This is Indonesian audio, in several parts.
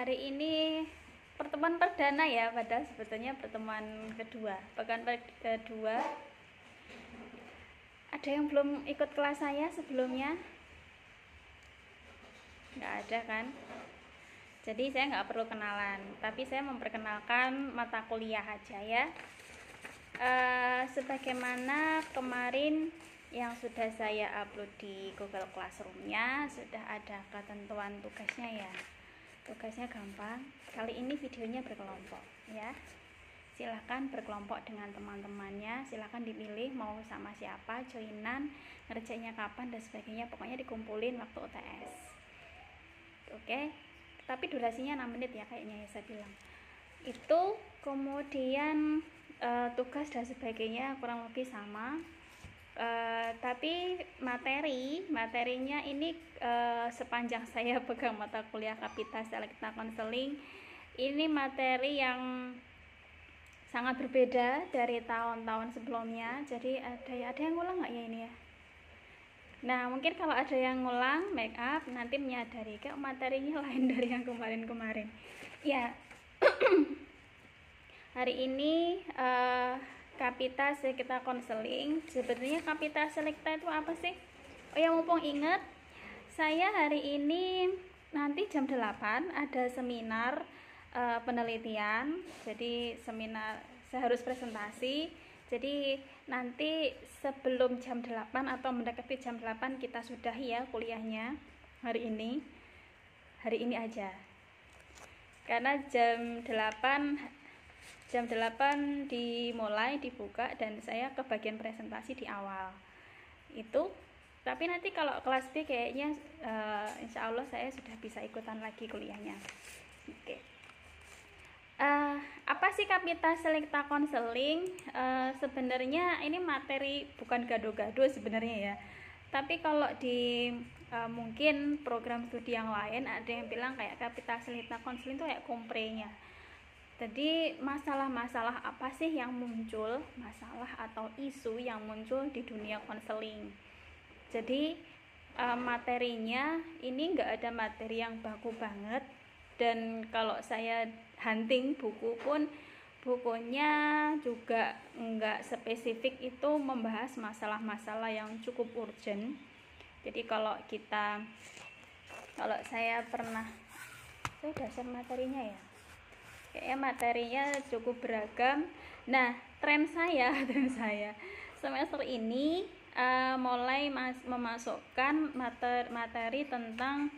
Hari ini pertemuan perdana ya, padahal sebetulnya pertemuan kedua, pekan kedua. Ada yang belum ikut kelas saya sebelumnya? Nggak ada kan? Jadi saya nggak perlu kenalan, tapi saya memperkenalkan mata kuliah aja ya. Sebagaimana kemarin yang sudah saya upload di Google Classroom-nya, sudah ada ketentuan tugasnya ya. Tugasnya gampang. Kali ini videonya berkelompok ya. Silahkan berkelompok dengan teman-temannya, silahkan dipilih mau sama siapa, joinan, ngerjainnya kapan dan sebagainya. Pokoknya dikumpulin waktu UTS. Oke. Tapi durasinya 6 menit ya kayaknya ya saya bilang. Itu kemudian tugas dan sebagainya kurang lebih sama. Tapi materinya ini sepanjang saya pegang mata kuliah Kapita Selekta Konseling, ini materi yang sangat berbeda dari tahun-tahun sebelumnya. Jadi ada yang ngulang nggak ya ini ya? Nah mungkin kalau ada yang ngulang make up nanti menyadari kayak materinya lain dari yang kemarin-kemarin ya. Hari ini Kapita Selekta Konseling. Sebetulnya Kapita Selekta itu apa sih? Oh ya, mumpung ingat, saya hari ini nanti jam 8 ada seminar penelitian. Jadi seminar saya harus presentasi. Jadi nanti sebelum jam 8 atau mendekati jam 8 kita sudahi ya kuliahnya hari ini. Hari ini aja. Karena jam 8 dimulai dibuka dan saya ke bagian presentasi di awal itu. Tapi nanti kalau kelas B kayaknya insya Allah saya sudah bisa ikutan lagi kuliahnya. Oke. Apa sih Kapita Selekta Konseling? Sebenarnya ini materi bukan gado-gado sebenarnya ya. Tapi kalau di mungkin program studi yang lain ada yang bilang kayak Kapita Selekta Konseling itu kayak komprenya. Jadi masalah-masalah apa sih yang muncul, masalah atau isu yang muncul di dunia konseling. Jadi materinya ini nggak ada materi yang baku banget, dan kalau saya hunting buku pun bukunya juga nggak spesifik itu membahas masalah-masalah yang cukup urgent. Jadi kalau saya udah share materinya ya. Kayaknya materinya cukup beragam. Nah, tren saya semester ini mulai memasukkan materi tentang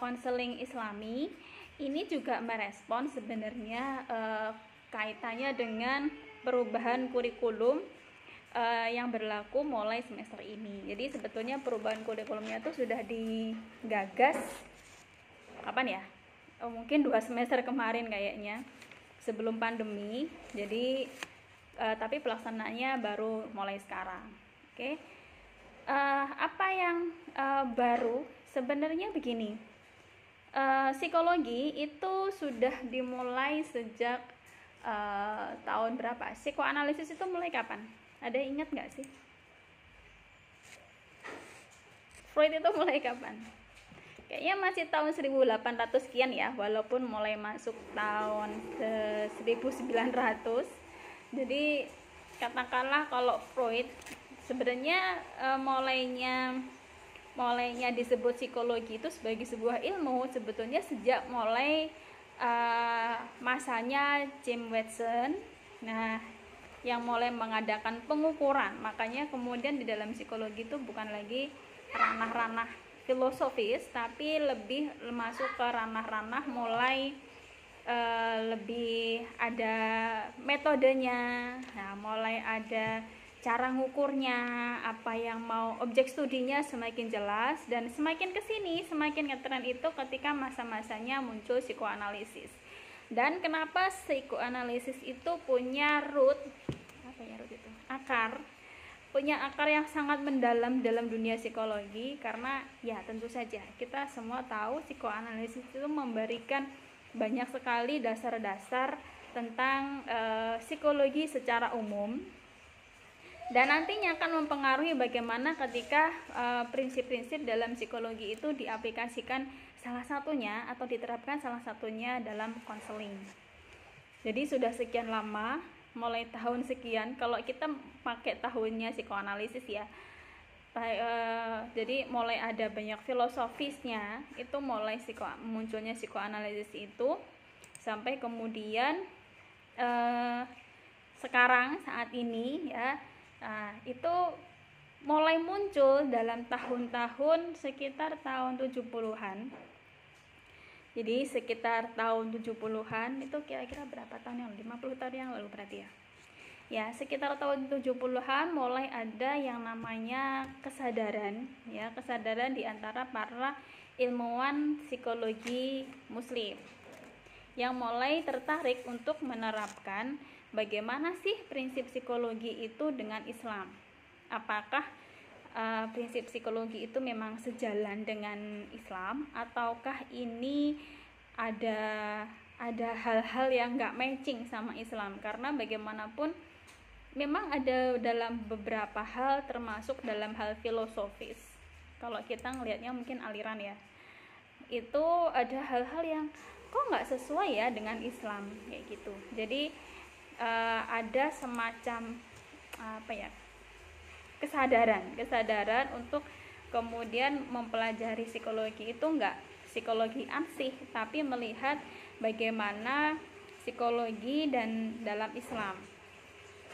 konseling Islami. Ini juga merespon sebenarnya kaitannya dengan perubahan kurikulum yang berlaku mulai semester ini. Jadi sebetulnya perubahan kurikulumnya itu sudah digagas kapan ya? Mungkin 2 semester kemarin kayaknya sebelum pandemi. Jadi tapi pelaksanaannya baru mulai sekarang. Oke. Apa yang baru sebenarnya begini, psikologi itu sudah dimulai sejak tahun berapa? Psikoanalisis itu mulai kapan? Ada yang ingat nggak sih? Freud itu mulai kapan? Kayaknya masih tahun 1800 sekian ya, walaupun mulai masuk tahun 1900. Jadi katakanlah kalau Freud sebenarnya mulainya disebut psikologi itu sebagai sebuah ilmu sebetulnya sejak mulai masanya James Watson. Nah, yang mulai mengadakan pengukuran. Makanya kemudian di dalam psikologi itu bukan lagi ranah-ranah filosofis, tapi lebih masuk ke ranah-ranah mulai lebih ada metodenya. Nah, mulai ada cara ngukurnya, apa yang mau objek studinya semakin jelas, dan semakin kesini semakin ngetren itu ketika masa-masanya muncul psikoanalisis. Dan kenapa psikoanalisis itu punya punya akar yang sangat mendalam dalam dunia psikologi, karena ya tentu saja kita semua tahu psikoanalisis itu memberikan banyak sekali dasar-dasar tentang psikologi secara umum. dan nantinya akan mempengaruhi bagaimana ketika prinsip-prinsip dalam psikologi itu diaplikasikan salah satunya atau diterapkan salah satunya dalam konseling. Jadi sudah sekian lama, mulai tahun sekian, kalau kita pakai tahunnya psikoanalisis ya, jadi mulai ada banyak filosofisnya, itu mulai munculnya psikoanalisis itu sampai kemudian sekarang saat ini ya, itu mulai muncul dalam tahun-tahun sekitar tahun 70-an. Jadi sekitar tahun 70-an itu kira-kira berapa tahun yang lalu? 50 tahun yang lalu berarti ya. Ya, sekitar tahun 70-an mulai ada yang namanya kesadaran ya, kesadaran di antara para ilmuwan psikologi muslim yang mulai tertarik untuk menerapkan bagaimana sih prinsip psikologi itu dengan Islam. Apakah prinsip psikologi itu memang sejalan dengan Islam, ataukah ini ada hal-hal yang nggak matching sama Islam? Karena bagaimanapun memang ada dalam beberapa hal, termasuk dalam hal filosofis, kalau kita ngelihatnya mungkin aliran ya, itu ada hal-hal yang kok nggak sesuai ya dengan Islam kayak gitu. Jadi ada semacam kesadaran untuk kemudian mempelajari psikologi itu enggak psikologi ansih, tapi melihat bagaimana psikologi dan dalam Islam.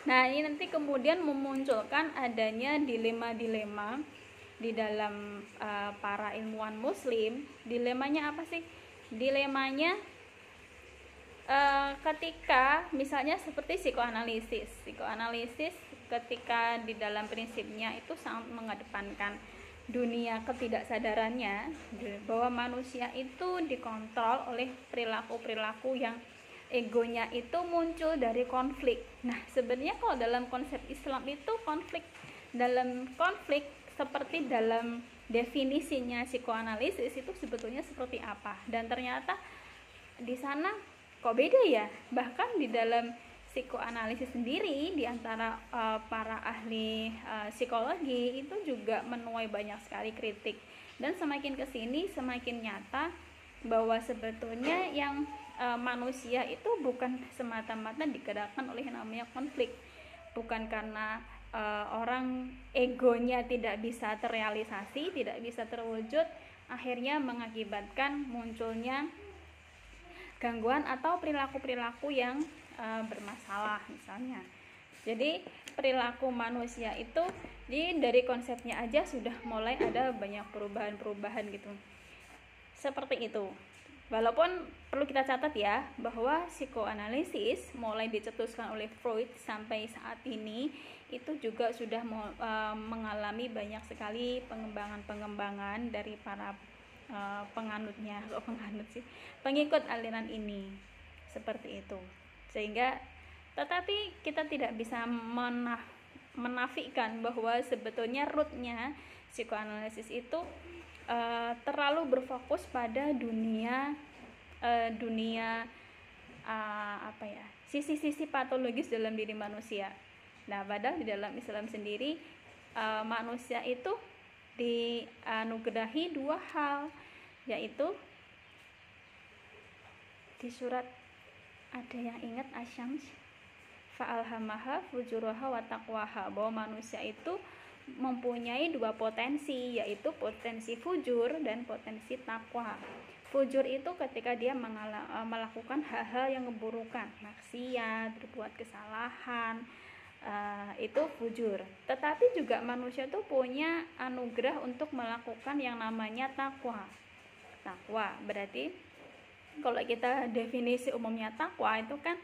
Nah, ini nanti kemudian memunculkan adanya dilema-dilema di dalam para ilmuwan muslim. Dilemanya apa sih? Dilemanya ketika misalnya seperti psikoanalisis ketika di dalam prinsipnya itu sangat mengedepankan dunia ketidaksadarannya, bahwa manusia itu dikontrol oleh perilaku-perilaku yang egonya itu muncul dari konflik. Nah, sebenarnya kalau dalam konsep Islam itu konflik seperti dalam definisinya psikoanalisis itu sebetulnya seperti apa, dan ternyata di sana kok beda ya. Bahkan di dalam psikoanalisis sendiri, di antara para ahli psikologi itu juga menuai banyak sekali kritik, dan semakin kesini semakin nyata bahwa sebetulnya yang manusia itu bukan semata-mata digerakkan oleh yang namanya konflik, bukan karena orang egonya tidak bisa terrealisasi, tidak bisa terwujud, akhirnya mengakibatkan munculnya gangguan atau perilaku-perilaku yang bermasalah misalnya. Jadi perilaku manusia itu dari konsepnya aja sudah mulai ada banyak perubahan-perubahan gitu. Seperti itu. Walaupun perlu kita catat ya, bahwa psikoanalisis mulai dicetuskan oleh Freud sampai saat ini itu juga sudah mengalami banyak sekali pengembangan dari para pengikut aliran ini, seperti itu. Sehingga tetapi kita tidak bisa menafikan bahwa sebetulnya rootnya psikoanalisis itu terlalu berfokus pada sisi-sisi patologis dalam diri manusia. Nah, padahal di dalam Islam sendiri manusia itu dianugerahi dua hal, yaitu di surat ada yang ingat Asyams, fa'alhamaha fujuraha wa taqwaha, bahwa manusia itu mempunyai dua potensi, yaitu potensi fujur dan potensi takwa. Fujur itu ketika dia melakukan hal-hal yang keburukan, maksiat, berbuat kesalahan, itu fujur. Tetapi juga manusia itu punya anugerah untuk melakukan yang namanya takwa. Takwa berarti kalau kita definisi umumnya takwa itu kan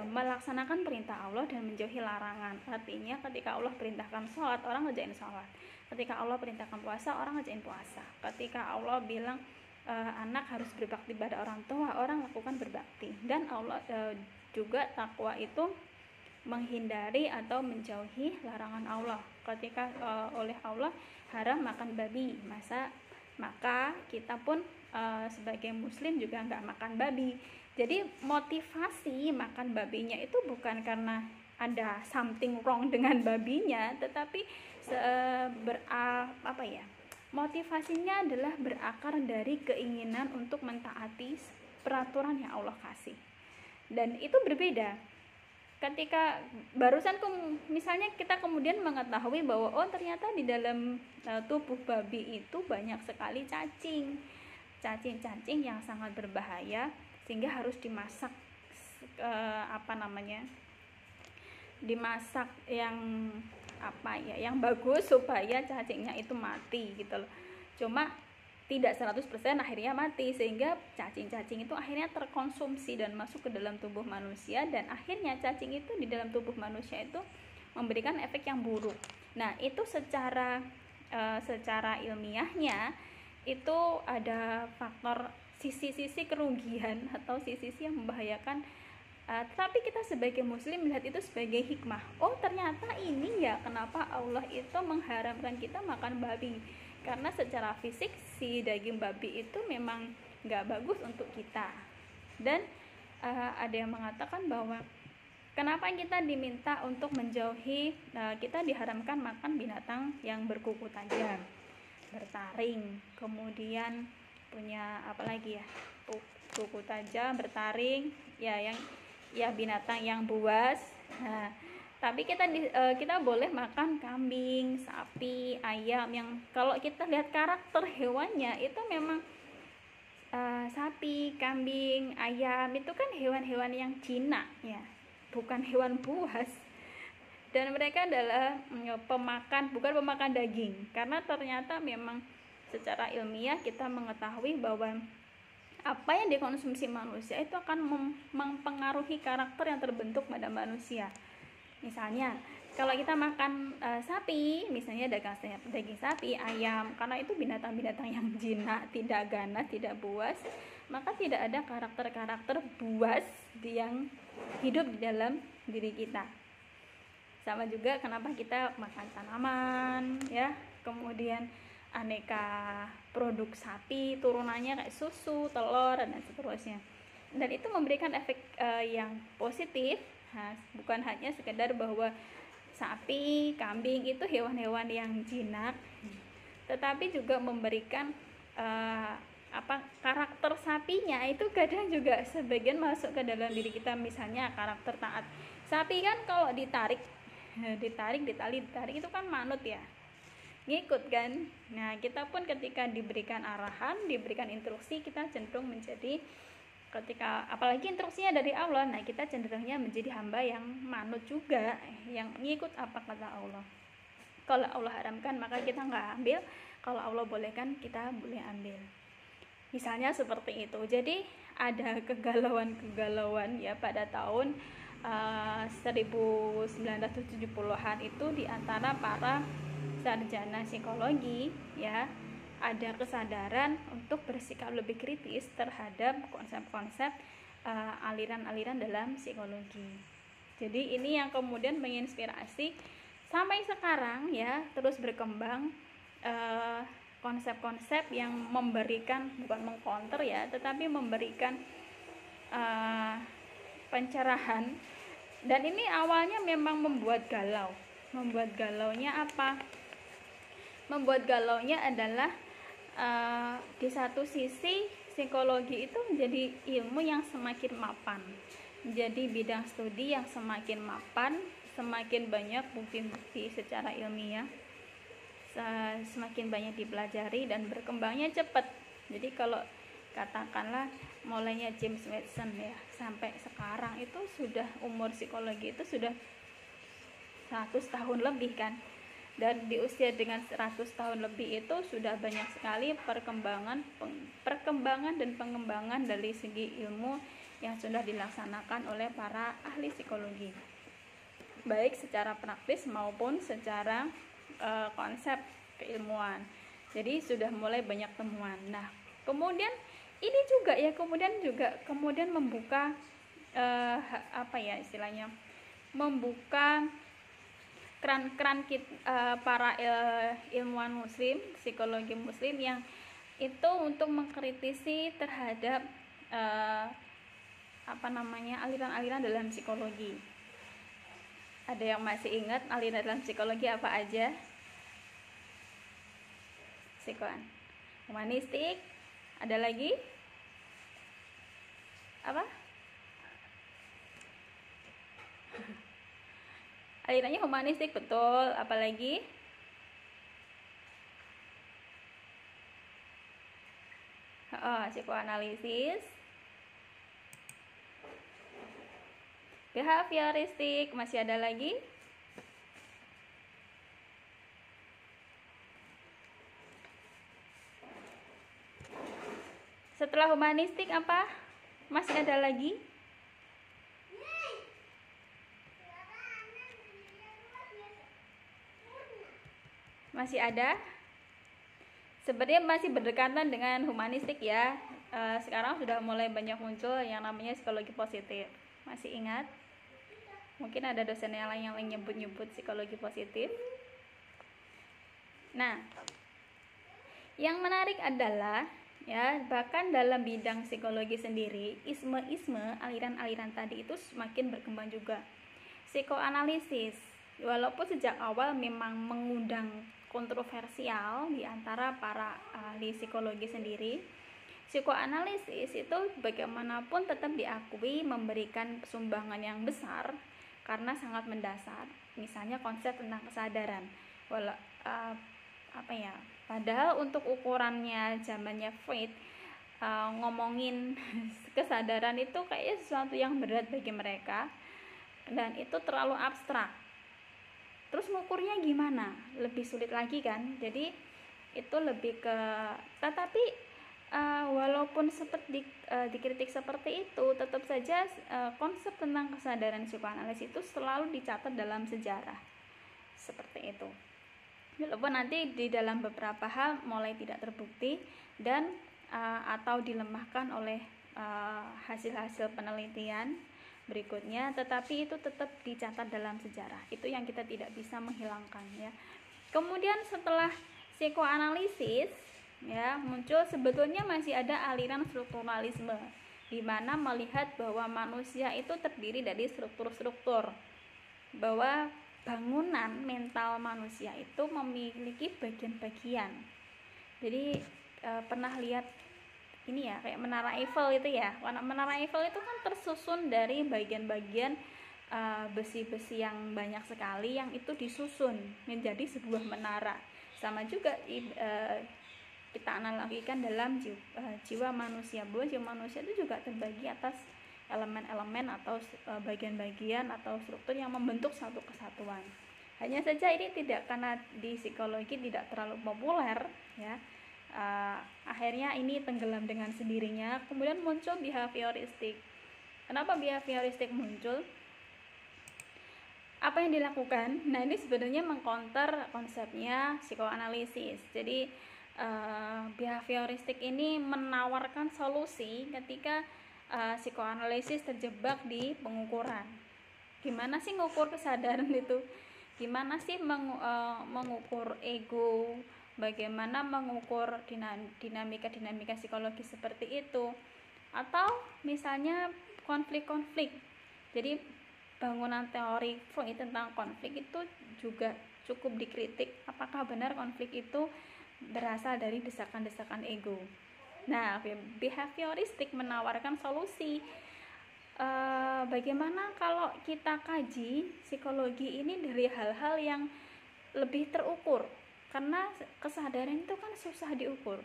melaksanakan perintah Allah dan menjauhi larangan. Artinya ketika Allah perintahkan sholat, orang ngerjain sholat. Ketika Allah perintahkan puasa, orang ngerjain puasa. Ketika Allah bilang anak harus berbakti pada orang tua, orang lakukan berbakti. Dan Allah juga takwa itu menghindari atau menjauhi larangan Allah. Ketika oleh Allah haram makan babi, maka kita pun sebagai muslim juga nggak makan babi. Jadi motivasi makan babinya itu bukan karena ada something wrong dengan babinya, tetapi motivasinya adalah berakar dari keinginan untuk mentaati peraturan yang Allah kasih. Dan itu berbeda ketika barusan misalnya kita kemudian mengetahui bahwa ternyata di dalam tubuh babi itu banyak sekali cacing yang sangat berbahaya, sehingga harus dimasak dimasak yang bagus supaya cacingnya itu mati gitu loh. Cuma tidak 100% akhirnya mati, sehingga cacing-cacing itu akhirnya terkonsumsi dan masuk ke dalam tubuh manusia, dan akhirnya cacing itu di dalam tubuh manusia itu memberikan efek yang buruk. Nah, itu secara ilmiahnya itu ada faktor sisi-sisi kerugian atau sisi-sisi yang membahayakan, tetapi kita sebagai muslim melihat itu sebagai hikmah. Ternyata ini ya kenapa Allah itu mengharamkan kita makan babi, karena secara fisik si daging babi itu memang nggak bagus untuk kita. Dan ada yang mengatakan bahwa kenapa kita diminta untuk menjauhi, kita diharamkan makan binatang yang berkuku tajam, bertaring, kemudian punya kuku tajam, bertaring, binatang yang buas. Nah, tapi kita boleh makan kambing, sapi, ayam, yang kalau kita lihat karakter hewannya itu memang sapi, kambing, ayam itu kan hewan-hewan yang jinak ya, bukan hewan buas. Dan mereka adalah bukan pemakan daging, karena ternyata memang secara ilmiah kita mengetahui bahwa apa yang dikonsumsi manusia itu akan mempengaruhi karakter yang terbentuk pada manusia. Misalnya kalau kita makan sapi, misalnya daging sapi, ayam, karena itu binatang-binatang yang jinak, tidak ganas, tidak buas, maka tidak ada karakter-karakter buas yang hidup di dalam diri kita. Sama juga kenapa kita makan tanaman ya, kemudian aneka produk sapi turunannya kayak susu, telur, dan seterusnya. Dan itu memberikan efek yang positif. Bukan hanya sekedar bahwa sapi, kambing itu hewan-hewan yang jinak, tetapi juga memberikan karakter sapinya itu kadang juga sebagian masuk ke dalam diri kita. Misalnya karakter taat. Sapi kan kalau ditarik itu kan manut ya, ngikut kan. Nah, kita pun ketika diberikan arahan, diberikan instruksi, kita cenderung menjadi, ketika apalagi instruksinya dari Allah, nah kita cenderungnya menjadi hamba yang manut juga, yang ngikut apa kata Allah. Kalau Allah haramkan maka kita nggak ambil, kalau Allah bolehkan kita boleh ambil. Misalnya seperti itu. Jadi ada kegalauan ya pada tahun 1970-an itu di antara para sarjana psikologi ya, ada kesadaran untuk bersikap lebih kritis terhadap konsep-konsep aliran-aliran dalam psikologi. Jadi ini yang kemudian menginspirasi sampai sekarang ya, terus berkembang konsep-konsep yang memberikan, bukan mengcounter ya, tetapi memberikan pencerahan. Dan ini awalnya memang membuat galau. Membuat galaunya apa? Membuat galaunya adalah di satu sisi psikologi itu menjadi ilmu yang semakin mapan, menjadi bidang studi yang semakin mapan, semakin banyak bukti-bukti secara ilmiah, semakin banyak dipelajari dan berkembangnya cepat. Jadi kalau katakanlah mulainya James Watson ya sampai sekarang itu sudah umur psikologi itu sudah 100 tahun lebih kan. Dan di usia dengan 100 tahun lebih itu sudah banyak sekali perkembangan dan pengembangan dari segi ilmu yang sudah dilaksanakan oleh para ahli psikologi, baik secara praktis maupun secara konsep keilmuan. Jadi sudah mulai banyak temuan. Nah, kemudian ini juga ya kemudian membuka membuka keran para ilmuwan muslim, psikologi muslim yang itu untuk mengkritisi terhadap aliran-aliran dalam psikologi. Ada yang masih ingat aliran dalam psikologi apa aja? Psikoan humanistik, ada lagi apa? Alirannya humanistik, betul. Apalagi? Psikoanalisis, behavioristik, masih ada lagi? Setelah humanistik apa? Masih ada lagi? Masih ada? Sebenarnya masih berdekatan dengan humanistik ya. Sekarang sudah mulai banyak muncul yang namanya psikologi positif. Masih ingat? Mungkin ada dosen yang lain yang nyebut-nyebut psikologi positif. Nah, yang menarik adalah ya, bahkan dalam bidang psikologi sendiri, isme-isme, aliran-aliran tadi itu semakin berkembang juga. Psikoanalisis, walaupun sejak awal memang mengundang kontroversial di antara para ahli psikologi sendiri, psikoanalisis itu bagaimanapun tetap diakui memberikan sumbangan yang besar karena sangat mendasar. Misalnya konsep tentang kesadaran. Padahal untuk ukurannya zamannya Freud, ngomongin kesadaran itu kayaknya sesuatu yang berat bagi mereka dan itu terlalu abstrak. Terus ngukurnya gimana? Lebih sulit lagi kan? Jadi itu lebih ke, tetapi walaupun seperti dikritik seperti itu, tetap saja konsep tentang kesadaran psikoanalisis itu selalu dicatat dalam sejarah seperti itu. Walaupun nanti di dalam beberapa hal mulai tidak terbukti dan atau dilemahkan oleh hasil-hasil penelitian berikutnya, tetapi itu tetap dicatat dalam sejarah. Itu yang kita tidak bisa menghilangkan ya. Kemudian setelah psikoanalisis ya, muncul sebetulnya masih ada aliran strukturalisme, di mana melihat bahwa manusia itu terdiri dari struktur-struktur, bahwa bangunan mental manusia itu memiliki bagian-bagian. Jadi pernah lihat ini ya, kayak menara Eiffel itu ya. Menara Eiffel itu kan tersusun dari bagian-bagian besi-besi yang banyak sekali yang itu disusun menjadi sebuah menara. Sama juga kita analogikan dalam jiwa manusia, bahwa jiwa manusia itu juga terbagi atas elemen-elemen atau bagian-bagian atau struktur yang membentuk satu kesatuan. Hanya saja ini tidak, karena di psikologi tidak terlalu populer ya, akhirnya ini tenggelam dengan sendirinya. Kemudian muncul behavioristik. Kenapa behavioristik muncul? Apa yang dilakukan? Nah, ini sebenarnya mengcounter konsepnya psikoanalisis. Jadi behavioristik ini menawarkan solusi ketika psikoanalisis terjebak di pengukuran. Gimana sih mengukur kesadaran itu? Gimana sih mengukur ego? Bagaimana mengukur dinamika psikologis seperti itu? Atau misalnya konflik-konflik. Jadi bangunan teori Freud tentang konflik itu juga cukup dikritik. Apakah benar konflik itu berasal dari desakan-desakan ego? Nah, behavioristik menawarkan solusi. Bagaimana kalau kita kaji psikologi ini dari hal-hal yang lebih terukur, karena kesadaran itu kan susah diukur.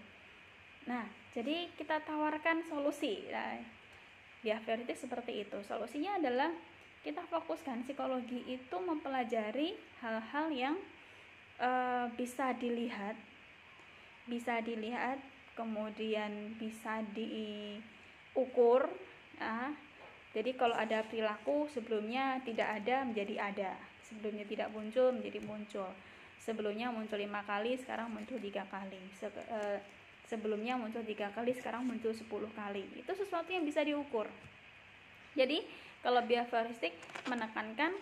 Nah, jadi kita tawarkan solusi. Nah, behavioristik seperti itu. Solusinya adalah kita fokuskan psikologi itu mempelajari hal-hal yang bisa dilihat, kemudian bisa diukur. Jadi kalau ada perilaku sebelumnya tidak ada menjadi ada, sebelumnya tidak muncul menjadi muncul, sebelumnya muncul 5 kali sekarang muncul 3 kali, sebelumnya muncul 3 kali sekarang muncul 10 kali. Itu sesuatu yang bisa diukur. Jadi kalau behavioristik menekankan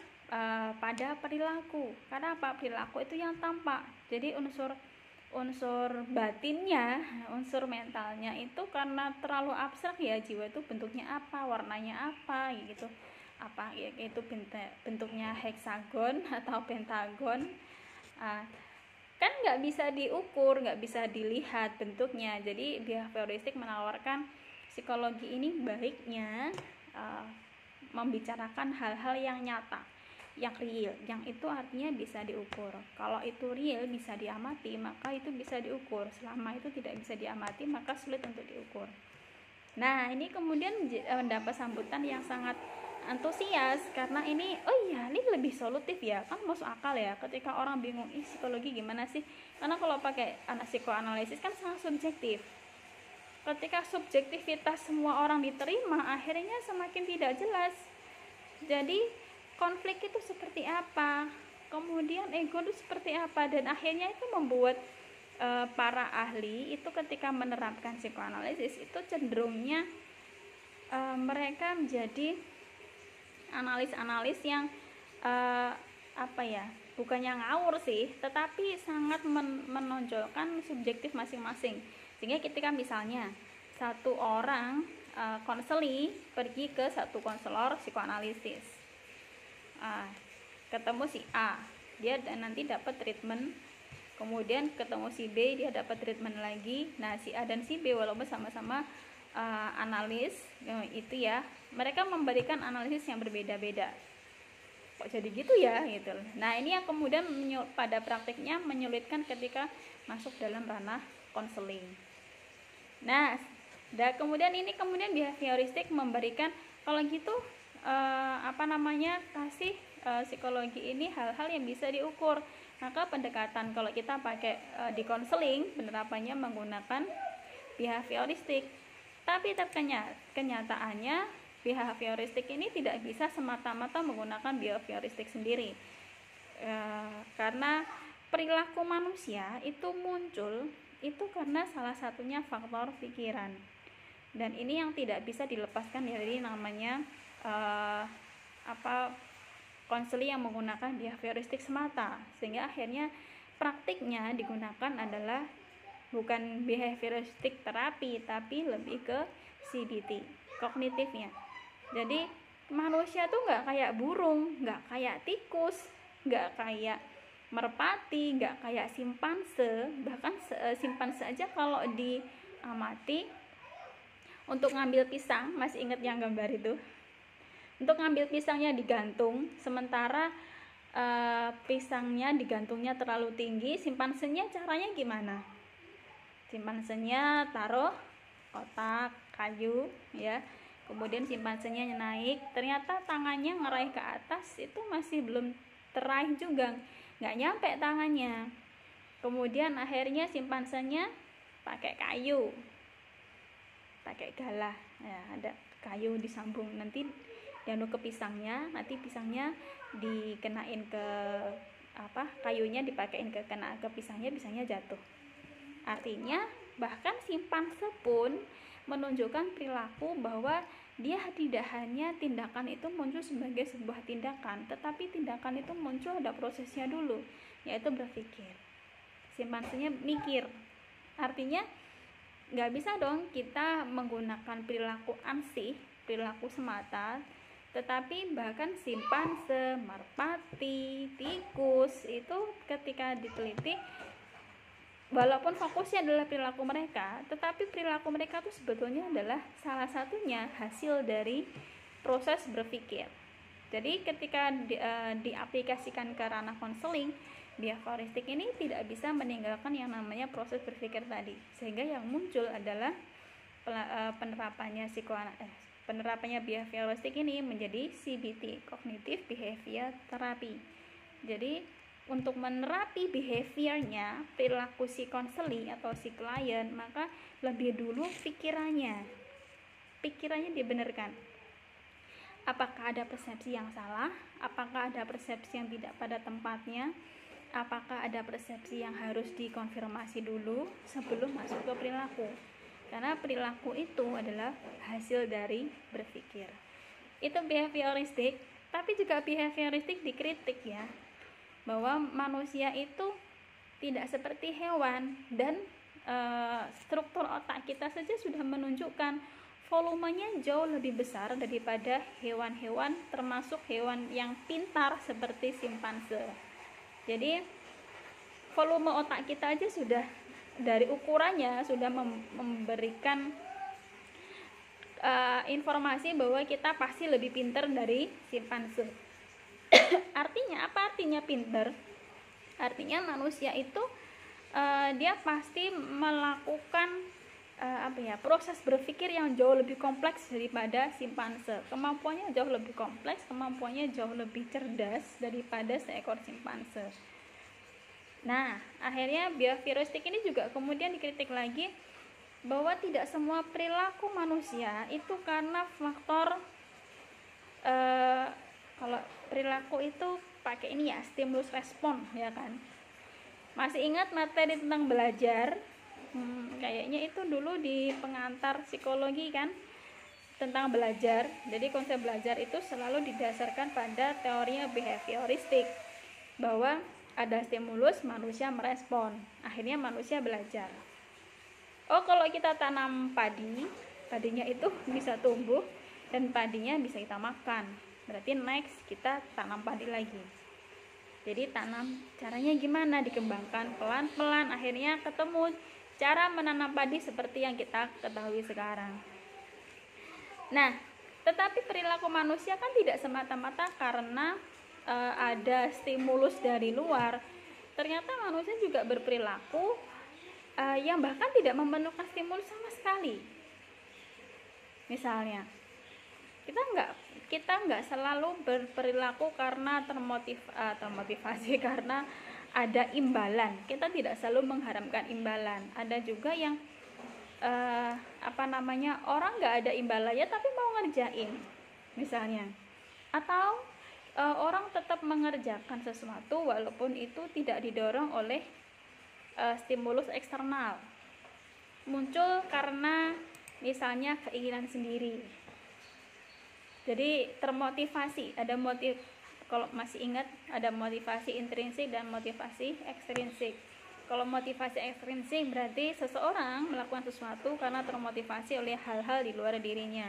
pada perilaku. Karena apa? Perilaku itu yang tampak. Jadi unsur batinnya, unsur mentalnya itu karena terlalu abstrak ya, jiwa itu bentuknya apa, warnanya apa gitu. yaitu bentuknya heksagon atau pentagon. Kan nggak bisa diukur, nggak bisa dilihat bentuknya. Jadi behavioristik menawarkan psikologi ini baiknya membicarakan hal-hal yang nyata, yang real, yang itu artinya bisa diukur. Kalau itu real bisa diamati, maka itu bisa diukur. Selama itu tidak bisa diamati, maka sulit untuk diukur. Nah, ini kemudian mendapat sambutan yang sangat antusias karena ini ini lebih solutif ya, kan masuk akal ya. Ketika orang bingung psikologi gimana sih, karena kalau pakai psikoanalisis kan sangat subjektif. Ketika subjektivitas semua orang diterima, akhirnya semakin tidak jelas. Jadi konflik itu seperti apa, kemudian ego itu seperti apa, dan akhirnya itu membuat para ahli itu ketika menerapkan psikoanalisis itu cenderungnya mereka menjadi analis yang bukannya ngawur sih, tetapi sangat menonjolkan subjektif masing-masing. Sehingga ketika misalnya satu orang konseli pergi ke satu konselor psikoanalisis, ketemu si A, dia nanti dapat treatment, kemudian ketemu si B, dia dapat treatment lagi. Nah, si A dan si B walaupun sama-sama analis itu ya, mereka memberikan analisis yang berbeda-beda. Kok jadi gitu ya gitu. Nah, ini yang kemudian pada praktiknya menyulitkan ketika masuk dalam ranah konseling. Nah, kemudian behavioristik memberikan kalau gitu kasih psikologi ini hal-hal yang bisa diukur. Maka pendekatan kalau kita pakai di konseling, penerapannya menggunakan behavioristik. Tapi kenyataannya behavioristik ini tidak bisa semata-mata menggunakan behavioristik sendiri. Karena perilaku manusia itu muncul itu karena salah satunya faktor pikiran. Dan ini yang tidak bisa dilepaskan dari namanya konseling yang menggunakan behavioristik semata, sehingga akhirnya praktiknya digunakan adalah bukan behavioristik terapi tapi lebih ke CBT, kognitifnya. Jadi manusia tuh nggak kayak burung, nggak kayak tikus, nggak kayak merpati, nggak kayak simpanse. Bahkan simpanse aja kalau diamati untuk ngambil pisang, masih ingat yang gambar itu? Untuk ngambil pisangnya digantung, sementara pisangnya digantungnya terlalu tinggi, simpansenya caranya gimana? Simpansenya taruh kotak kayu ya, kemudian simpansenya naik, ternyata tangannya ngeraih ke atas itu masih belum teraih juga, nggak nyampe tangannya. Kemudian akhirnya simpansenya pakai kayu, pakai galah ya, ada kayu disambung, nanti dianu ke pisangnya, nanti pisangnya dikenain ke kayunya dipakein kena ke pisangnya, pisangnya jatuh. Artinya bahkan simpanse pun menunjukkan perilaku bahwa dia tidak hanya tindakan itu muncul sebagai sebuah tindakan, tetapi tindakan itu muncul ada prosesnya dulu, yaitu berpikir. Simpansenya mikir. Artinya nggak bisa dong kita menggunakan perilaku ansih, perilaku semata, tetapi bahkan simpanse, merpati, tikus itu ketika diteliti, walaupun fokusnya adalah perilaku mereka, tetapi perilaku mereka itu sebetulnya adalah salah satunya hasil dari proses berpikir. Jadi ketika diaplikasikan ke ranah konseling, behavioristik ini tidak bisa meninggalkan yang namanya proses berpikir tadi, sehingga yang muncul adalah penerapannya behavioristik ini menjadi CBT, Cognitive Behavior Therapy. Jadi untuk menerapi behaviornya, perilaku si konseling atau si klien, maka lebih dulu pikirannya dibenarkan. Apakah ada persepsi yang salah? Apakah ada persepsi yang tidak pada tempatnya? Apakah ada persepsi yang harus dikonfirmasi dulu sebelum masuk ke perilaku? Karena perilaku itu adalah hasil dari berpikir. Itu behavioristik, tapi juga behavioristik dikritik ya, bahwa manusia itu tidak seperti hewan, dan struktur otak kita saja sudah menunjukkan volumenya jauh lebih besar daripada hewan-hewan, termasuk hewan yang pintar seperti simpanse. Jadi volume otak kita aja sudah dari ukurannya sudah memberikan informasi bahwa kita pasti lebih pintar dari simpanse. Artinya apa? Artinya pintar? Artinya manusia itu dia pasti melakukan proses berpikir yang jauh lebih kompleks daripada simpanse. Kemampuannya jauh lebih kompleks, kemampuannya jauh lebih cerdas daripada seekor simpanse. Nah, akhirnya behavioristik ini juga kemudian dikritik lagi bahwa tidak semua perilaku manusia itu karena faktor kalau perilaku itu pakai ini ya, stimulus respon, ya kan. Masih ingat materi tentang belajar? Kayaknya itu dulu di pengantar psikologi kan, tentang belajar. Jadi konsep belajar itu selalu didasarkan pada teorinya behavioristik, bahwa ada stimulus, manusia merespon, akhirnya manusia belajar. Oh, kalau kita tanam padi, padinya itu bisa tumbuh dan padinya bisa kita makan, berarti next kita tanam padi lagi. Jadi tanam, caranya gimana? Dikembangkan pelan-pelan, akhirnya ketemu cara menanam padi seperti yang kita ketahui sekarang. Nah, tetapi perilaku manusia kan tidak semata-mata karena ada stimulus dari luar. Ternyata manusia juga berperilaku yang bahkan tidak memerlukan stimulus sama sekali. Misalnya, kita nggak selalu berperilaku karena termotivasi karena ada imbalan. Kita tidak selalu mengharapkan imbalan. Ada juga yang orang nggak ada imbalannya tapi mau ngerjain, misalnya. Atau orang tetap mengerjakan sesuatu walaupun itu tidak didorong oleh stimulus eksternal, muncul karena misalnya keinginan sendiri. Jadi termotivasi, ada motif, kalau masih ingat ada motivasi intrinsik dan motivasi ekstrinsik. Kalau motivasi ekstrinsik berarti seseorang melakukan sesuatu karena termotivasi oleh hal-hal di luar dirinya,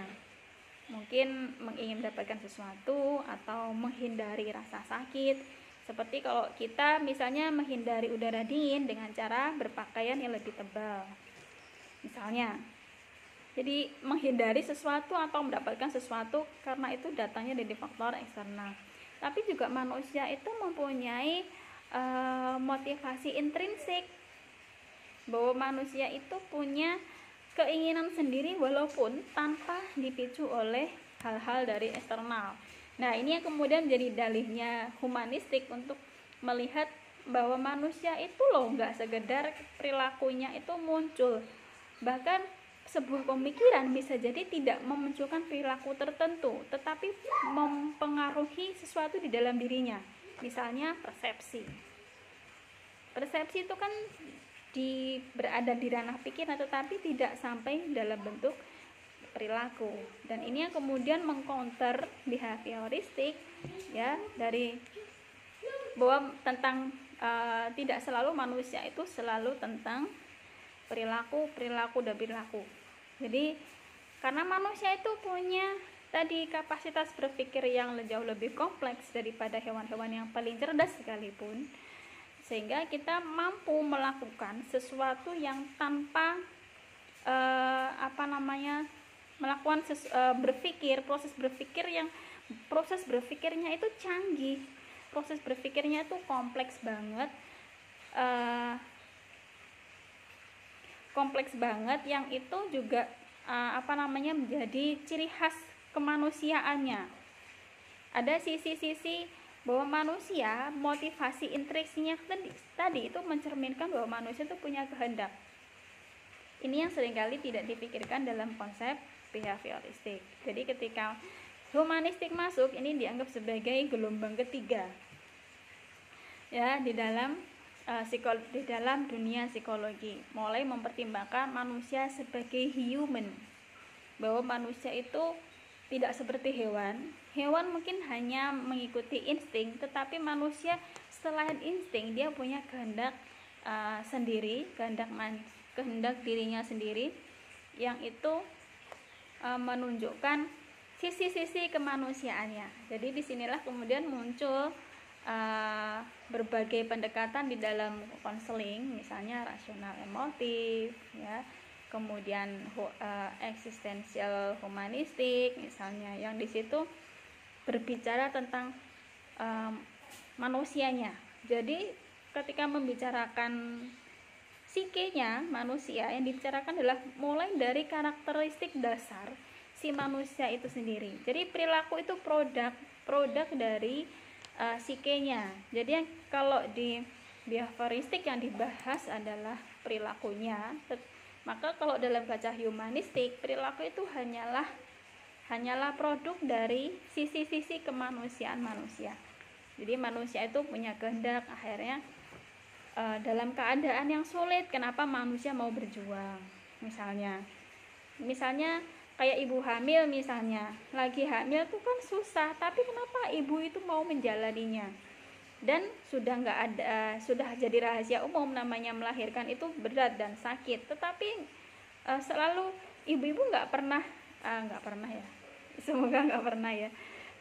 mungkin ingin mendapatkan sesuatu atau menghindari rasa sakit. Seperti kalau kita misalnya menghindari udara dingin dengan cara berpakaian yang lebih tebal, misalnya. Jadi menghindari sesuatu atau mendapatkan sesuatu karena itu datangnya dari faktor eksternal. Tapi juga manusia itu mempunyai motivasi intrinsik, bahwa manusia itu punya keinginan sendiri walaupun tanpa dipicu oleh hal-hal dari eksternal. Nah, ini yang kemudian menjadi dalihnya humanistik untuk melihat bahwa manusia itu loh nggak sekedar perilakunya itu muncul, bahkan sebuah pemikiran bisa jadi tidak memunculkan perilaku tertentu tetapi mempengaruhi sesuatu di dalam dirinya. Misalnya persepsi itu kan berada di ranah pikiran tetapi tidak sampai dalam bentuk perilaku. Dan ini yang kemudian mengcounter behavioristik, ya, dari bahwa tentang tidak selalu manusia itu selalu tentang perilaku dan perilaku. Jadi karena manusia itu punya tadi kapasitas berpikir yang jauh lebih kompleks daripada hewan-hewan yang paling cerdas sekalipun, sehingga kita mampu melakukan sesuatu yang tanpa melakukan berpikir, proses berpikirnya itu canggih, proses berpikirnya itu kompleks banget, yang itu juga menjadi ciri khas kemanusiaannya. Ada sisi-sisi bahwa manusia, motivasi intrinsiknya tadi itu mencerminkan bahwa manusia itu punya kehendak. Ini yang seringkali tidak dipikirkan dalam konsep behavioristik. Jadi ketika humanistik masuk, ini dianggap sebagai gelombang ketiga, ya, di dalam dunia psikologi, mulai mempertimbangkan manusia sebagai human, bahwa manusia itu tidak seperti hewan. Hewan mungkin hanya mengikuti insting, tetapi manusia selain insting dia punya kehendak sendiri, kehendak dirinya sendiri, yang itu menunjukkan sisi-sisi kemanusiaannya. Jadi disinilah kemudian muncul berbagai pendekatan di dalam konseling, misalnya rasional emotif, ya, kemudian eksistensial humanistik, misalnya, yang di situ berbicara tentang manusianya. Jadi ketika membicarakan psikenya manusia, yang dibicarakan adalah mulai dari karakteristik dasar si manusia itu sendiri. Jadi perilaku itu produk dari psikenya. Jadi yang kalau di behavioristik yang dibahas adalah perilakunya, maka kalau dalam baca humanistik, perilaku itu hanyalah produk dari sisi-sisi kemanusiaan manusia. Jadi manusia itu punya kehendak, akhirnya dalam keadaan yang sulit, kenapa manusia mau berjuang? Misalnya kayak ibu hamil, misalnya lagi hamil tuh kan susah, tapi kenapa ibu itu mau menjalaninya? Dan sudah jadi rahasia umum, namanya melahirkan itu berat dan sakit, tetapi selalu ibu-ibu nggak pernah ya, semoga nggak pernah ya,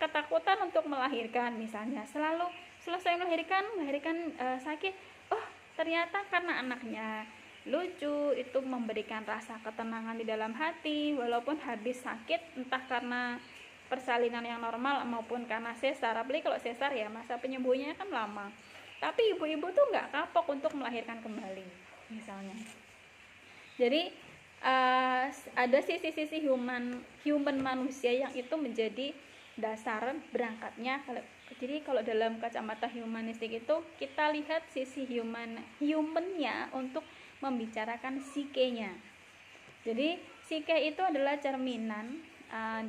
ketakutan untuk melahirkan. Misalnya selalu selesai melahirkan sakit, oh ternyata karena anaknya lucu, itu memberikan rasa ketenangan di dalam hati, walaupun habis sakit, entah karena persalinan yang normal maupun karena sesar. Apalagi kalau sesar ya masa penyembuhannya kan lama, tapi ibu-ibu tuh nggak kapok untuk melahirkan kembali, misalnya. Jadi ada sisi-sisi human manusia yang itu menjadi dasar berangkatnya. Jadi kalau dalam kacamata humanistik itu kita lihat sisi humannya untuk membicarakan psikenya. Jadi psike itu adalah cerminan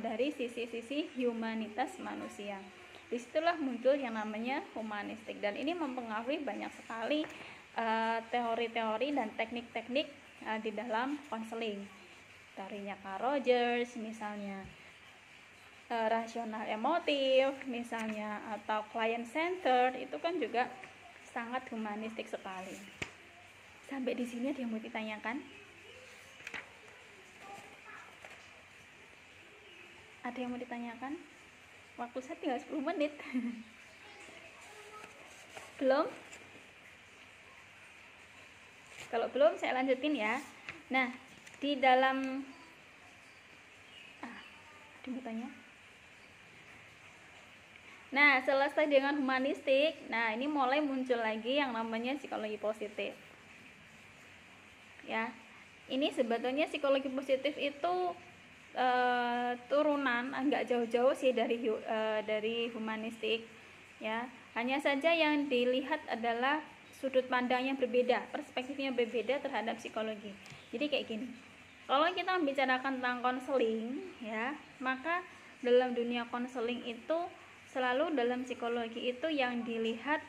dari sisi-sisi humanitas manusia. Disitulah muncul yang namanya humanistik, dan ini mempengaruhi banyak sekali teori-teori dan teknik-teknik di dalam konseling. Teorinya Carl Rogers misalnya, rasional emotif misalnya, atau client centered, itu kan juga sangat humanistik sekali. Sampai di sini ada yang mau ditanyakan? Ada yang mau ditanyakan? Waktu saya tinggal 10 menit. Belum? Kalau belum saya lanjutin ya. Nah, di dalam ada yang mau tanya? Nah, selesai dengan humanistik, nah ini mulai muncul lagi yang namanya psikologi positif. Ya, ini sebetulnya psikologi positif itu turunan, agak jauh-jauh sih dari humanistik, ya. Hanya saja yang dilihat adalah sudut pandang yang berbeda, perspektifnya berbeda terhadap psikologi. Jadi kayak gini, kalau kita membicarakan tentang konseling, ya, maka dalam dunia konseling itu selalu dalam psikologi itu yang dilihat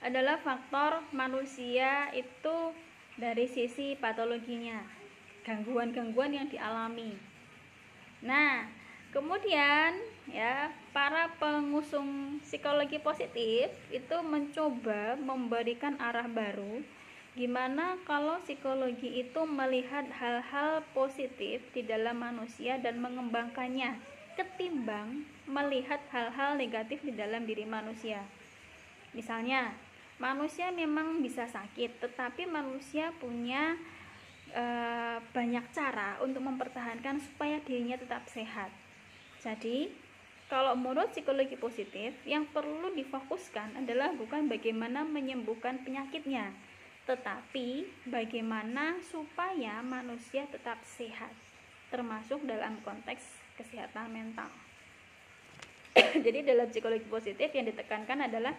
adalah faktor manusia itu dari sisi patologinya, gangguan-gangguan yang dialami. Nah, kemudian ya, para pengusung psikologi positif itu mencoba memberikan arah baru, gimana kalau psikologi itu melihat hal-hal positif di dalam manusia dan mengembangkannya, ketimbang melihat hal-hal negatif di dalam diri manusia. Misalnya, manusia memang bisa sakit, tetapi manusia punya banyak cara untuk mempertahankan supaya dirinya tetap sehat. Jadi, kalau menurut psikologi positif, yang perlu difokuskan adalah bukan bagaimana menyembuhkan penyakitnya, tetapi bagaimana supaya manusia tetap sehat, termasuk dalam konteks kesehatan mental. Jadi dalam psikologi positif yang ditekankan adalah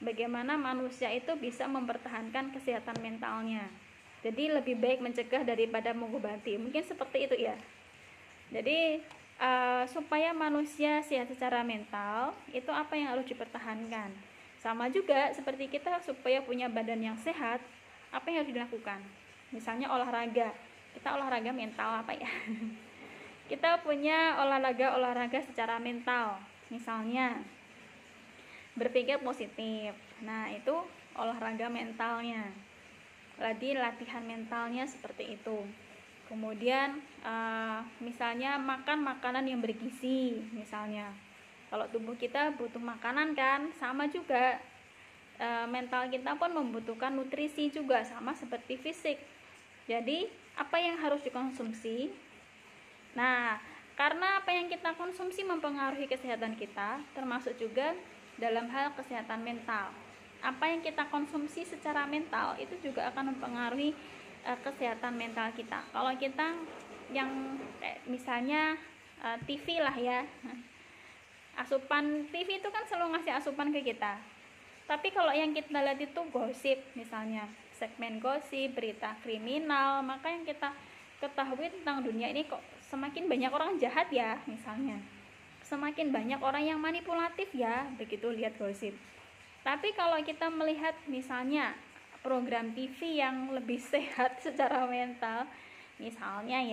bagaimana manusia itu bisa mempertahankan kesehatan mentalnya. Jadi lebih baik mencegah daripada mengobati, mungkin seperti itu ya. Jadi supaya manusia sehat secara mental, itu apa yang harus dipertahankan. Sama juga seperti kita supaya punya badan yang sehat, apa yang harus dilakukan. Misalnya olahraga, kita olahraga mental apa ya? Kita punya olahraga secara mental, misalnya berpikir positif. Nah, itu olahraga mentalnya. Jadi latihan mentalnya seperti itu. Kemudian misalnya makan makanan yang bergizi, misalnya kalau tubuh kita butuh makanan kan, sama juga mental kita pun membutuhkan nutrisi juga, sama seperti fisik. Jadi apa yang harus dikonsumsi? Nah, karena apa yang kita konsumsi mempengaruhi kesehatan kita, termasuk juga dalam hal kesehatan mental. Apa yang kita konsumsi secara mental itu juga akan mempengaruhi kesehatan mental kita. Kalau kita yang misalnya TV lah ya, asupan TV itu kan selalu ngasih asupan ke kita. Tapi kalau yang kita lihat itu gosip, misalnya segmen gosip, berita kriminal, maka yang kita ketahui tentang dunia ini kok semakin banyak orang jahat ya, misalnya semakin banyak orang yang manipulatif ya, begitu lihat gosip. Tapi kalau kita melihat misalnya program TV yang lebih sehat secara mental, misalnya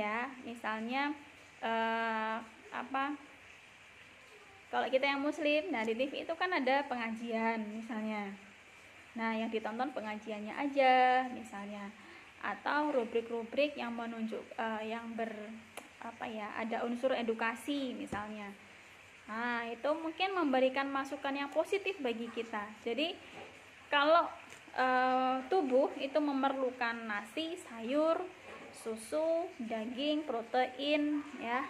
kalau kita yang muslim, nah di TV itu kan ada pengajian misalnya. Nah, yang ditonton pengajiannya aja misalnya, atau rubrik-rubrik yang menunjuk ada unsur edukasi misalnya. Nah, itu mungkin memberikan masukan yang positif bagi kita. Jadi kalau tubuh itu memerlukan nasi, sayur, susu, daging, protein ya,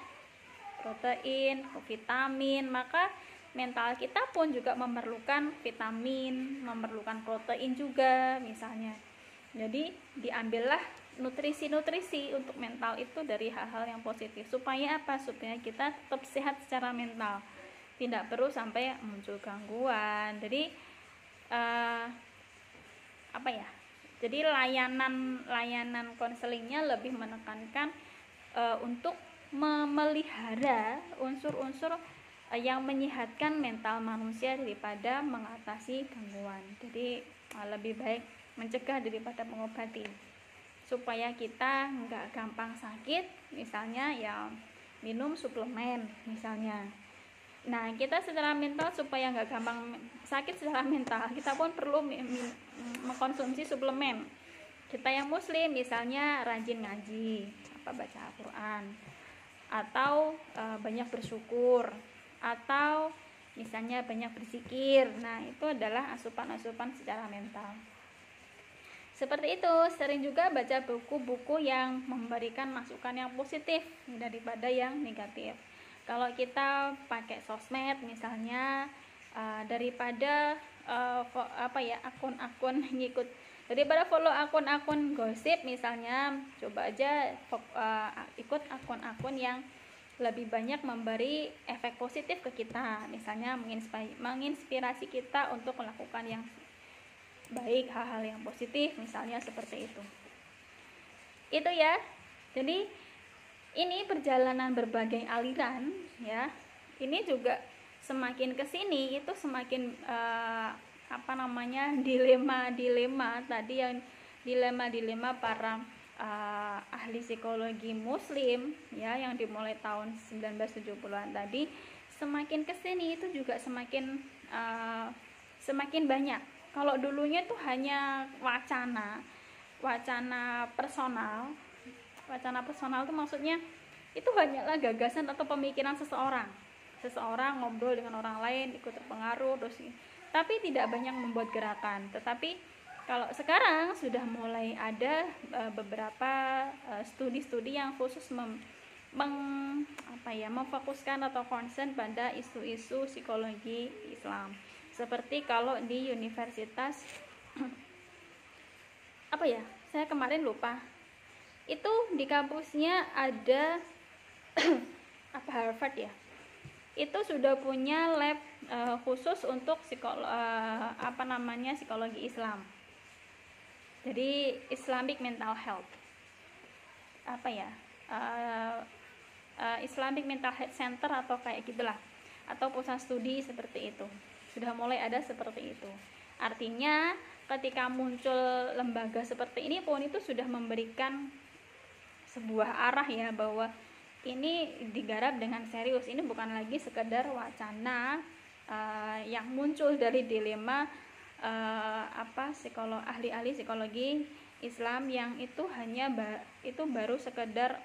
vitamin, maka mental kita pun juga memerlukan vitamin, memerlukan protein juga misalnya. Jadi diambillah nutrisi-nutrisi untuk mental itu dari hal-hal yang positif. Supaya apa? Supaya kita tetap sehat secara mental, tidak perlu sampai muncul gangguan. Jadi jadi layanan konselingnya lebih menekankan untuk memelihara unsur-unsur yang menyehatkan mental manusia daripada mengatasi gangguan. Jadi lebih baik mencegah daripada mengobati, supaya kita nggak gampang sakit, misalnya ya minum suplemen misalnya. Nah, kita secara mental supaya nggak gampang sakit secara mental, kita pun perlu mengkonsumsi suplemen. Kita yang muslim misalnya rajin ngaji, baca Al-Quran, atau banyak bersyukur, atau misalnya banyak berzikir. Nah, itu adalah asupan-asupan secara mental. Seperti itu. Sering juga baca buku-buku yang memberikan masukan yang positif daripada yang negatif. Kalau kita pakai sosmed misalnya, daripada akun-akun ngikut, daripada follow akun-akun gosip misalnya, coba aja ikut akun-akun yang lebih banyak memberi efek positif ke kita, misalnya menginspirasi kita untuk melakukan yang baik, hal-hal yang positif misalnya, seperti itu ya. Jadi ini perjalanan berbagai aliran ya, ini juga semakin kesini itu semakin dilema tadi, yang dilema para ahli psikologi muslim ya, yang dimulai tahun 1970-an tadi, semakin kesini itu juga semakin banyak. Kalau dulunya itu hanya wacana personal itu maksudnya itu hanyalah gagasan atau pemikiran seseorang ngobrol dengan orang lain, ikut terpengaruh terus, tapi tidak banyak membuat gerakan. Tetapi kalau sekarang sudah mulai ada beberapa studi-studi yang khusus memfokuskan atau concern pada isu-isu psikologi Islam. Seperti kalau di universitas saya kemarin lupa, itu di kampusnya ada Harvard ya, itu sudah punya lab khusus untuk psikologi Islam. Jadi Islamic Mental Health Islamic Mental Health Center atau kayak gitulah, atau pusat studi seperti itu. Sudah mulai ada seperti itu. Artinya ketika muncul lembaga seperti ini pun itu sudah memberikan sebuah arah ya, bahwa ini digarap dengan serius. Ini bukan lagi sekedar wacana yang muncul dari dilema ahli-ahli psikologi Islam yang itu hanya itu baru sekedar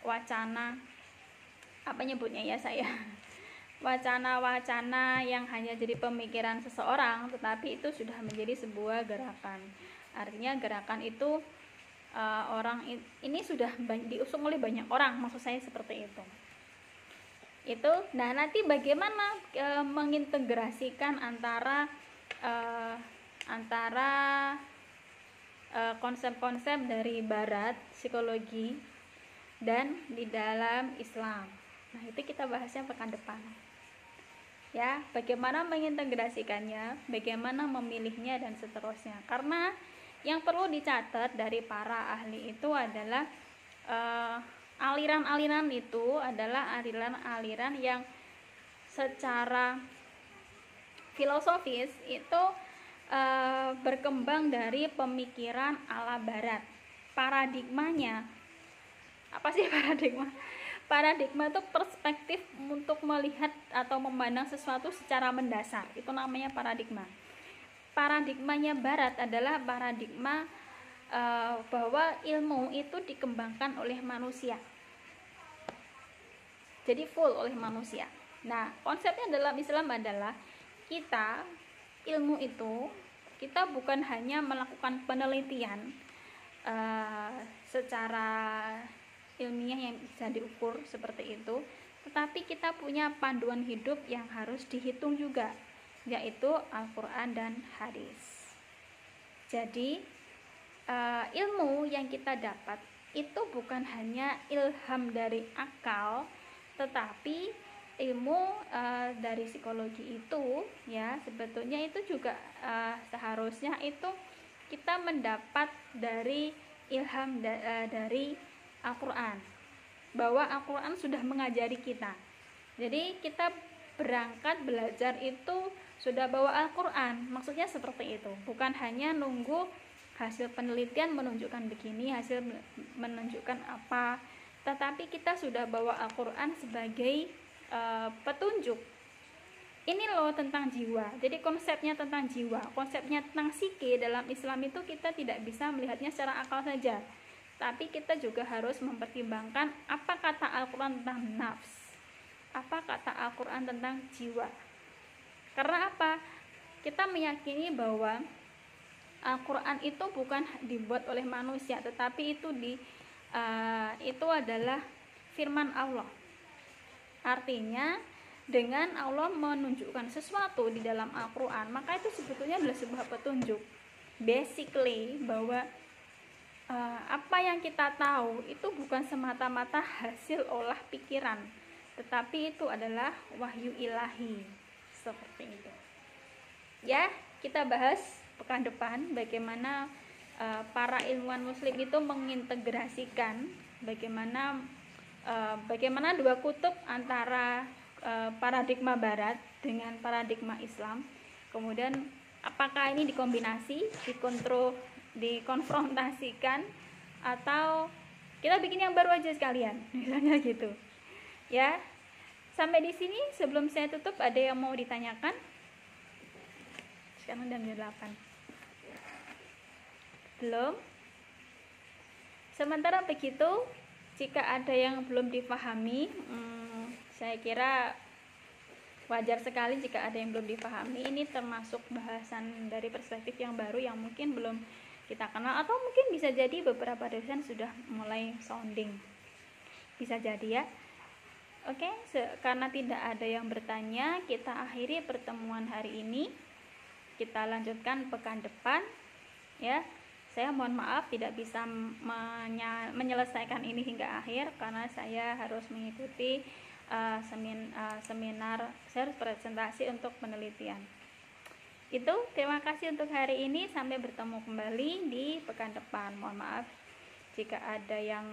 wacana, apa nyebutnya ya saya, wacana-wacana yang hanya jadi pemikiran seseorang, tetapi itu sudah menjadi sebuah gerakan. Artinya gerakan itu orang ini sudah diusung oleh banyak orang, maksud saya seperti itu. Nah, nanti bagaimana mengintegrasikan antara konsep-konsep dari barat psikologi dan di dalam Islam. Nah, itu kita bahasnya pekan depan. Ya, bagaimana mengintegrasikannya, bagaimana memilihnya dan seterusnya. Karena yang perlu dicatat dari para ahli itu adalah aliran-aliran itu adalah aliran-aliran yang secara filosofis itu berkembang dari pemikiran ala barat. Paradigmanya, apa sih paradigma? Paradigma itu perspektif untuk melihat atau memandang sesuatu secara mendasar, itu namanya paradigma. Paradigmanya barat adalah paradigma bahwa ilmu itu dikembangkan oleh manusia, jadi full oleh manusia. Nah, konsepnya dalam Islam adalah ilmu itu kita bukan hanya melakukan penelitian secara ilmiah yang bisa diukur seperti itu, tetapi kita punya panduan hidup yang harus dihitung juga, yaitu Al-Quran dan hadis. Jadi ilmu yang kita dapat itu bukan hanya ilham dari akal, tetapi ilmu dari psikologi itu ya sebetulnya itu juga seharusnya itu kita mendapat dari ilham dari Al-Quran, bahwa Al-Quran sudah mengajari kita. Jadi kita berangkat belajar itu sudah bawa Al-Quran, maksudnya seperti itu, bukan hanya nunggu hasil penelitian menunjukkan begini, hasil menunjukkan apa, tetapi kita sudah bawa Al-Quran sebagai petunjuk. Ini loh tentang jiwa. Jadi konsepnya tentang jiwa, konsepnya tentang psike dalam Islam itu kita tidak bisa melihatnya secara akal saja, tapi kita juga harus mempertimbangkan apa kata Al-Quran tentang nafs, apa kata Al-Quran tentang jiwa. Karena apa? Kita meyakini bahwa Al-Quran itu bukan dibuat oleh manusia, tetapi itu adalah firman Allah. Artinya dengan Allah menunjukkan sesuatu di dalam Al-Quran, maka itu sebetulnya adalah sebuah petunjuk. Basically bahwa apa yang kita tahu itu bukan semata-mata hasil olah pikiran, tetapi itu adalah wahyu ilahi, seperti itu. Ya, kita bahas pekan depan bagaimana para ilmuwan muslim itu mengintegrasikan bagaimana dua kutub antara paradigma barat dengan paradigma Islam. Kemudian apakah ini dikombinasi, dikonfrontasikan, atau kita bikin yang baru aja sekalian, misalnya gitu. Ya, sampai di sini. Sebelum saya tutup, ada yang mau ditanyakan? Sekarang jam 8. Belum? Sementara begitu, jika ada yang belum dipahami, saya kira wajar sekali jika ada yang belum dipahami. Ini termasuk bahasan dari perspektif yang baru yang mungkin belum kita kenal, atau mungkin bisa jadi beberapa dosen sudah mulai sounding, bisa jadi ya. Oke, karena tidak ada yang bertanya, kita akhiri pertemuan hari ini. Kita lanjutkan pekan depan ya. Saya mohon maaf tidak bisa menyelesaikan ini hingga akhir karena saya harus mengikuti seminar, saya harus presentasi untuk penelitian. Itu, terima kasih untuk hari ini. Sampai bertemu kembali di pekan depan. Mohon maaf jika ada yang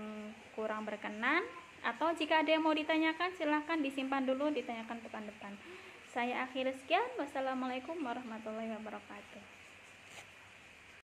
kurang berkenan, atau jika ada yang mau ditanyakan silahkan disimpan dulu, ditanyakan pekan depan. Saya akhiri sekian. Wassalamualaikum warahmatullahi wabarakatuh.